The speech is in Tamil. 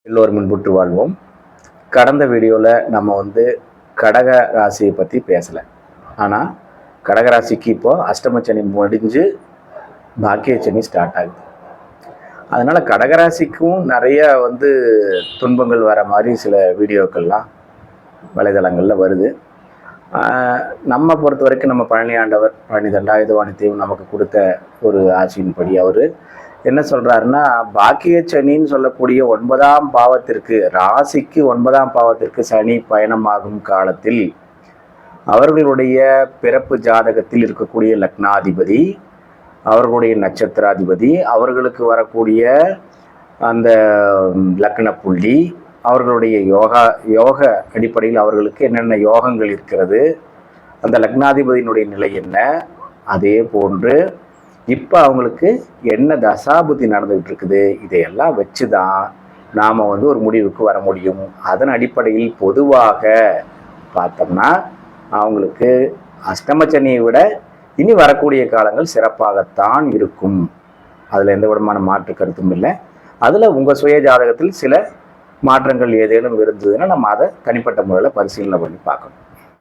எல்லோரும் முன்புற்று வாழ்வோம். கடந்த வீடியோவில் நம்ம கடக ராசியை பற்றி பேசலை. ஆனால் கடகராசிக்கு இப்போது அஷ்டமச்சனி முடிஞ்சு பாக்கியச்சனி ஸ்டார்ட் ஆகுது. அதனால் கடகராசிக்கும் நிறைய துன்பங்கள் வர மாதிரி சில வீடியோக்கள்லாம் வலைதளங்களில் வருது. நம்ம பொறுத்த வரைக்கும் நம்ம பழனி ஆண்டவர் பழனி தண்டாயுதவாணித்தையும் நமக்கு கொடுத்த ஒரு ஆட்சியின்படி அவர் என்ன சொல்கிறாருன்னா, பாக்கியச்சனின்னு சொல்லக்கூடிய 9ஆம் பாவத்திற்கு, ராசிக்கு 9ஆம் பாவத்திற்கு சனி பயணமாகும் காலத்தில் அவர்களுடைய பிறப்பு ஜாதகத்தில் இருக்கக்கூடிய லக்னாதிபதி, அவர்களுடைய நட்சத்திராதிபதி, அவர்களுக்கு வரக்கூடிய அந்த லக்ன புள்ளி, அவர்களுடைய யோக அடிப்படையில் அவர்களுக்கு என்னென்ன யோகங்கள் இருக்கிறது, அந்த லக்னாதிபதியினுடைய நிலை என்ன, அதே போன்று இப்போ அவங்களுக்கு என்ன தசாபுத்தி நடந்துகிட்டு இருக்குது, இதையெல்லாம் வச்சு தான் நாம் ஒரு முடிவுக்கு வர முடியும். அதன் அடிப்படையில் பொதுவாக பார்த்தோம்னா அவங்களுக்கு அஷ்டமச்சனியை விட இனி வரக்கூடிய காலங்கள் சிறப்பாகத்தான் இருக்கும். அதில் எந்த விதமான மாற்று கருத்தும் இல்லை. அதில் உங்கள் சுய ஜாதகத்தில் சில மாற்றங்கள் ஏதேனும் இருந்ததுன்னா நம்ம அதை தனிப்பட்ட முறையில் பரிசீலனை பண்ணி பார்க்கணும்.